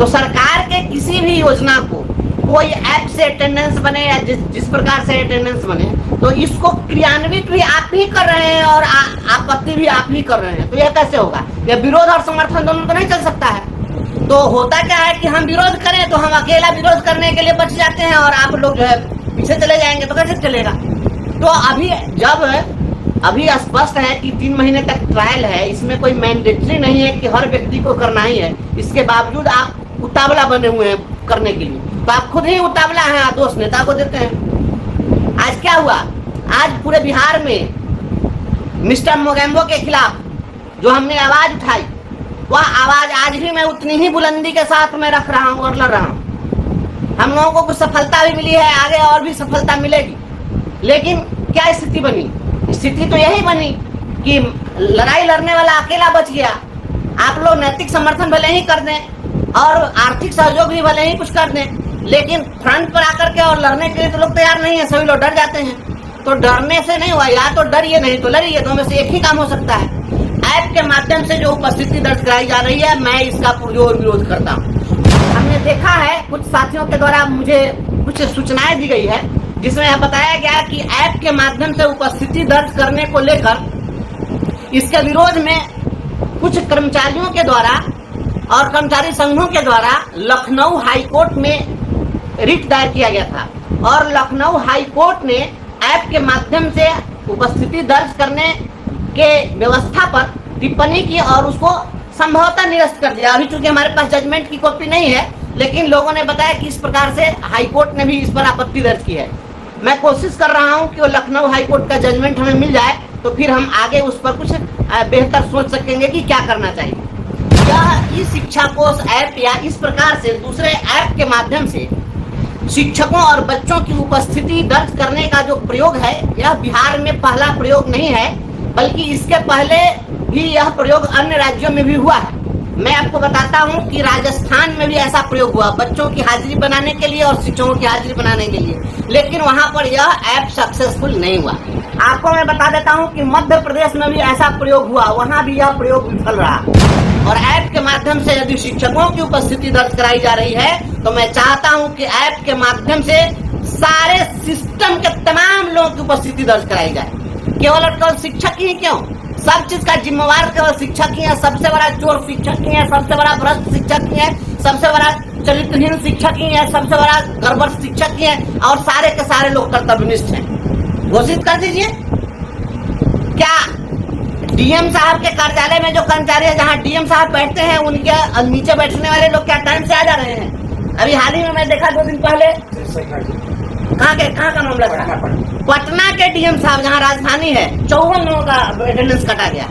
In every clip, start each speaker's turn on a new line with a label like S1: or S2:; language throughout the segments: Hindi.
S1: तो सरकार के किसी भी योजना को कोई ऐप से अटेंडेंस बने या जिस प्रकार से अटेंडेंस बने, तो इसको क्रियान्वित भी आप ही कर रहे हैं और आपत्ति भी आप ही कर रहे हैं। तो यह कैसे होगा? यह विरोध और समर्थन दोनों तो नहीं चल सकता है। तो होता क्या है कि हम विरोध करें तो हम अकेला विरोध करने के लिए बच जाते हैं और आप लोग जो है पीछे चले जाएंगे, तो कैसे चलेगा? तो अभी स्पष्ट है कि 3 महीने तक ट्रायल है, इसमें कोई मैंडेटरी नहीं है कि हर व्यक्ति को करना ही है। इसके बावजूद आप उतावला बने हुए हैं करने के लिए, तो आप खुद ही उतावला हैं, आप दोष नेता को देते हैं। आज क्या हुआ? आज पूरे बिहार में मिस्टर मोगेम्बो के खिलाफ जो हमने आवाज उठाई, वह आवाज आज भी मैं उतनी ही बुलंदी के साथ में रख रहा हूँ और लड़ रहा हूँ। हम लोगों को कुछ सफलता भी मिली है, आगे और भी सफलता मिलेगी। लेकिन क्या स्थिति बनी? स्थिति तो यही बनी कि लड़ाई लड़ने वाला अकेला बच गया। आप लोग नैतिक समर्थन भले ही कर दें और आर्थिक सहयोग भी भले ही कुछ कर दें, लेकिन फ्रंट पर आकर के और लड़ने के लिए तो लोग तैयार नहीं है, सभी लोग डर जाते हैं। तो डरने से नहीं हुआ, या तो डरिए नहीं तो लड़िए, दोनों में से एक ही काम हो सकता है। ऐप के माध्यम से जो उपस्थिति दर्ज कराई जा रही है, मैं इसका पुरजोर विरोध करता हूँ। हमने देखा है कुछ साथियों के द्वारा मुझे कुछ सूचनाएं दी गई है, जिसमें यह बताया गया कि ऐप के माध्यम से उपस्थिति दर्ज करने को लेकर इसके विरोध में कुछ कर्मचारियों के द्वारा और कर्मचारी संघों के द्वारा लखनऊ हाईकोर्ट में रिट दायर किया गया था और लखनऊ हाईकोर्ट ने ऐप के माध्यम से उपस्थिति दर्ज करने के व्यवस्था पर टिप्पणी की और उसको संभवतः निरस्त कर दिया। अभी चूंकि हमारे पास जजमेंट की कॉपी नहीं है, लेकिन लोगों ने बताया कि इस प्रकार से हाईकोर्ट ने भी इस पर आपत्ति दर्ज की है। मैं कोशिश कर रहा हूं कि वो लखनऊ हाईकोर्ट का जजमेंट हमें मिल जाए, तो फिर हम आगे उस पर कुछ बेहतर सोच सकेंगे कि क्या करना चाहिए। यह शिक्षा कोष ऐप या इस प्रकार से दूसरे ऐप के माध्यम से शिक्षकों और बच्चों की उपस्थिति दर्ज करने का जो प्रयोग है, यह बिहार में पहला प्रयोग नहीं है, बल्कि इसके पहले भी यह प्रयोग अन्य राज्यों में भी हुआ है। मैं आपको बताता हूं कि राजस्थान में भी ऐसा प्रयोग हुआ, बच्चों की हाजिरी बनाने के लिए और शिक्षकों की हाजिरी बनाने के लिए, लेकिन वहां पर यह ऐप सक्सेसफुल नहीं हुआ। आपको मैं बता देता हूं कि मध्य प्रदेश में भी ऐसा प्रयोग हुआ, वहां भी यह प्रयोग विफल रहा। और ऐप के माध्यम से यदि शिक्षकों की उपस्थिति दर्ज कराई जा रही है, तो मैं चाहता हूं कि ऐप के माध्यम से सारे सिस्टम के तमाम लोगों की उपस्थिति दर्ज कराई जाए। केवल और केवल शिक्षक ही क्यों, सब चीज का जिम्मेवार केवल शिक्षक ही है। सबसे बड़ा चोर शिक्षक ही है, सबसे बड़ा भ्रष्ट शिक्षक ही है, सबसे बड़ा चरित्रहीन शिक्षक ही है, सबसे बड़ा गड़बड़ शिक्षक ही है, और सारे के सारे लोग कर्तव्यनिष्ठ हैं। घोषित कर दीजिए। क्या डीएम साहब के कार्यालय में जो कर्मचारी है, जहाँ डीएम साहब बैठते हैं, उनके नीचे बैठने वाले लोग क्या टाइम से आ जा रहे हैं? अभी हाल ही में मैं देखा 2 दिन पहले, कहाँ का मामला था? पटना के डीएम साहब, जहाँ राजधानी है, 54 लोगों का अटेंडेंस काटा गया।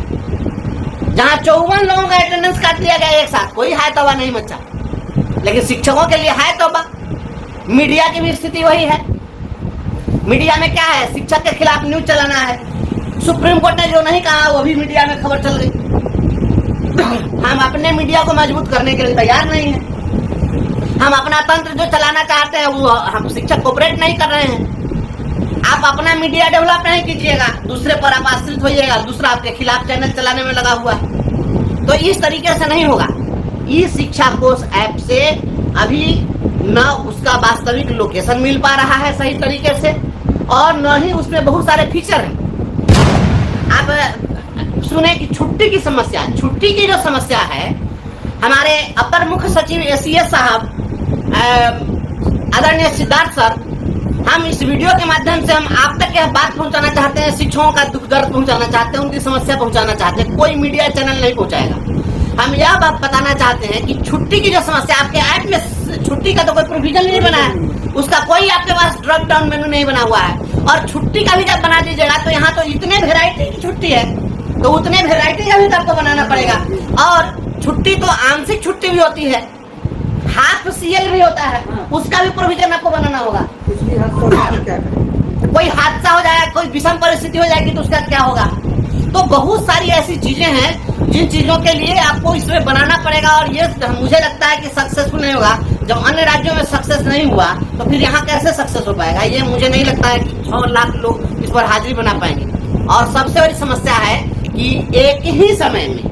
S1: जहाँ 54 लोगों का अटेंडेंस काट दिया गया एक साथ, कोई है तौबा नहीं मचा। लेकिन शिक्षकों के लिए है तौबा। मीडिया की भी स्थिति वही है। मीडिया में क्या है? शिक्षक के खिलाफ न्यूज चलाना है। सुप्रीम कोर्ट ने जो नहीं कहा वो भी मीडिया में खबर चल गई। हम अपने मीडिया को मजबूत करने के लिए तैयार नहीं है। हम अपना तंत्र जो चलाना चाहते हैं वो हम शिक्षक कोऑपरेट नहीं कर रहे हैं। आप अपना मीडिया डेवलप नहीं कीजिएगा, दूसरे पर आप आश्रित होइएगा, दूसरा आपके खिलाफ चैनल चलाने में लगा हुआ है। तो इस तरीके से नहीं होगा। ई शिक्षा कोष ऐप से अभी न उसका वास्तविक लोकेशन मिल पा रहा है सही तरीके से, और न ही उसमें बहुत सारे फीचर हैं। आप सुने कि छुट्टी की समस्या, छुट्टी की जो समस्या है, हमारे अपर मुख्य सचिव एसीएस साहब आदरणीय सिद्धार्थ सर, हम इस वीडियो के माध्यम से हम आप तक यह बात पहुंचाना चाहते हैं, शिक्षकों का दुख दर्द पहुंचाना चाहते हैं, उनकी समस्या पहुंचाना चाहते हैं। कोई मीडिया चैनल नहीं पहुंचाएगा। हम यह बात बताना चाहते हैं कि छुट्टी की जो समस्या, आपके ऐप में छुट्टी का तो कोई प्रोविजन नहीं बना है, उसका कोई आपके पास ड्रॉप डाउन मेनू नहीं बना हुआ है। और छुट्टी का भी जब बना दीजिएगा तो यहाँ तो इतने वेराइटी की छुट्टी है, तो उतने वेराइटी का भी आपको बनाना पड़ेगा। और छुट्टी तो आंशिक छुट्टी भी होती है, हाफ सीएल भी होता है, उसका भी प्रोविजन आपको बनाना होगा। कोई हादसा हो जाएगा, कोई विषम परिस्थिति हो जाएगी तो उसका क्या होगा? तो बहुत सारी ऐसी चीजें हैं जिन चीजों के लिए आपको इसमें बनाना पड़ेगा। और ये मुझे लगता है कि सक्सेसफुल नहीं होगा। जब अन्य राज्यों में सक्सेस नहीं हुआ तो फिर यहाँ कैसे सक्सेस हो पाएगा? ये मुझे नहीं लगता है कि 6 लाख लोग इस पर हाजिरी बना पाएंगे। और सबसे बड़ी समस्या है कि एक ही समय में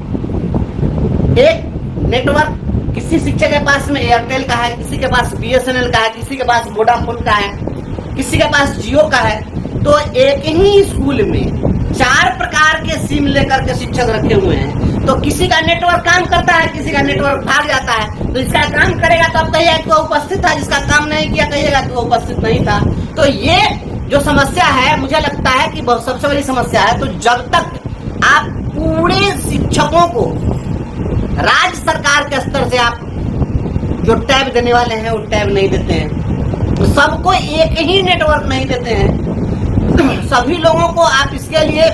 S1: एक नेटवर्क किसी शिक्षक के पास में एयरटेल का है, किसी के पास BSNL का है, किसी के पास वोडाफोन का है, किसी के पास जियो का है। तो एक ही स्कूल में 4 प्रकार के सिम लेकर के शिक्षक रखे हुए हैं। तो किसी का नेटवर्क काम करता है, किसी का नेटवर्क भाग जाता है। तो इसका काम करेगा तो अब कहिएगा कि वो उपस्थित था, जिसका काम नहीं किया कहिएगा कि वो उपस्थित नहीं था। तो ये जो समस्या है, मुझे लगता है कि बहुत सबसे बड़ी समस्या है। तो जब तक आप पूरे शिक्षकों को राज्य सरकार के स्तर से आप जो टैब देने वाले हैं वो टैब नहीं देते हैं, तो सबको एक ही नेटवर्क नहीं देते हैं, सभी लोगों को आप इसके लिए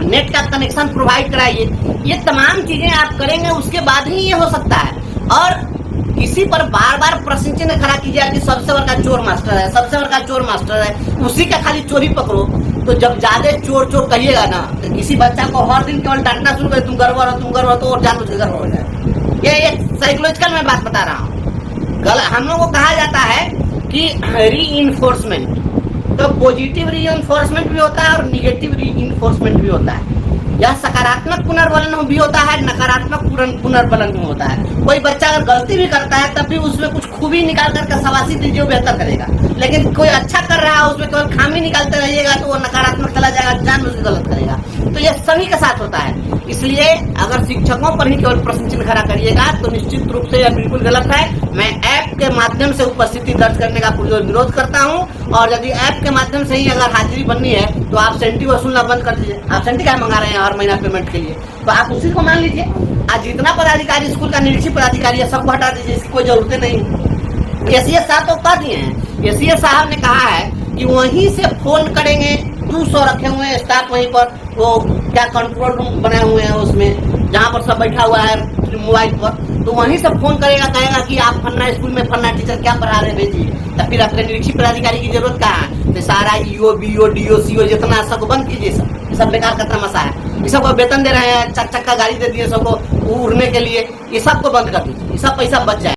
S1: नेट का कनेक्शन प्रोवाइड कराइए। ये तमाम चीजें आप करेंगे, उसके बाद ही ये हो सकता है। और किसी पर बार बार प्रश्न चिन्ह खड़ा कीजिए कि सबसे बड़का चोर मास्टर है, सबसे बड़का चोर मास्टर है, उसी का खाली चोरी पकड़ो। तो जब ज्यादा चोर चोर कहिएगा ना, तो किसी बच्चा को हर दिन केवल डांटना शुरू करे, तुम गड़बड़ हो, तुम गड़बड़ हो, तो और जानबूझ के गड़बड़ हो जाए। ये एक साइकोलॉजिकल मैं बात बता रहा हूँ। हम लोगों को कहा जाता है कि री-इन्फोर्समेंट, तो पॉजिटिव री-इन्फोर्समेंट भी होता है और निगेटिव री-इन्फोर्समेंट भी होता है। यह सकारात्मक पुनर्बलन भी होता है, नकारात्मक पुनर्बलन भी होता है। कोई बच्चा अगर गलती भी करता है तब भी उसमें कुछ खूबी निकाल करके शाबाशी दीजिए, वो बेहतर करेगा। लेकिन कोई अच्छा कर रहा है उसमें केवल खामी निकालते रहिएगा तो वो नकारात्मक चला जाएगा, जानबूझ के गलत करेगा। तो ये सभी के साथ होता है। इसलिए अगर शिक्षकों पर ही केवल प्रश्न चिन्ह खड़ा करिएगा तो निश्चित रूप से यह बिल्कुल गलत है। मैं ऐप के माध्यम से उपस्थिति दर्ज करने का विरोध करता हूँ। और यदि ऐप के माध्यम से ही अगर हाजिरी बननी है तो आप सेंटी वसूलना बंद कर दीजिए। आप सेंटी क्या मंगा रहे हैं हर महीना पेमेंट के लिए, तो आप उसी को मान लीजिए। आज जितना पदाधिकारी स्कूल का निरीक्षक पदाधिकारी है सबको हटा दीजिए, इसकी कोई जरूरत नहीं। एसीएस साहब तो कह दिए हैं, एसीएस साहब ने कहा है कि वहीं से फोन करेंगे, 200 रखे हुए हैं स्टाफ वहीं पर, वो क्या कंट्रोल रूम बने हुए हैं उसमें, जहाँ पर सब बैठा हुआ है मोबाइल पर, तो वहीं से फोन करेगा, कहेगा कि आप फन्ना स्कूल में फन्ना टीचर क्या पढ़ा रहे भेजिए। तो फिर अपने निरीक्षक पदाधिकारी की जरूरत कहाँ है? तो सारा ईओ बीओ डीओ सीओ जितना सबको बंद कीजिए, सब बेकार का तमाशा है। ये सबको वेतन दे रहे हैं, चक्का गाड़ी दे दिए सबको उड़ने के लिए, ये सबको बंद कर दीजिए, ये सब पैसा बच जाए।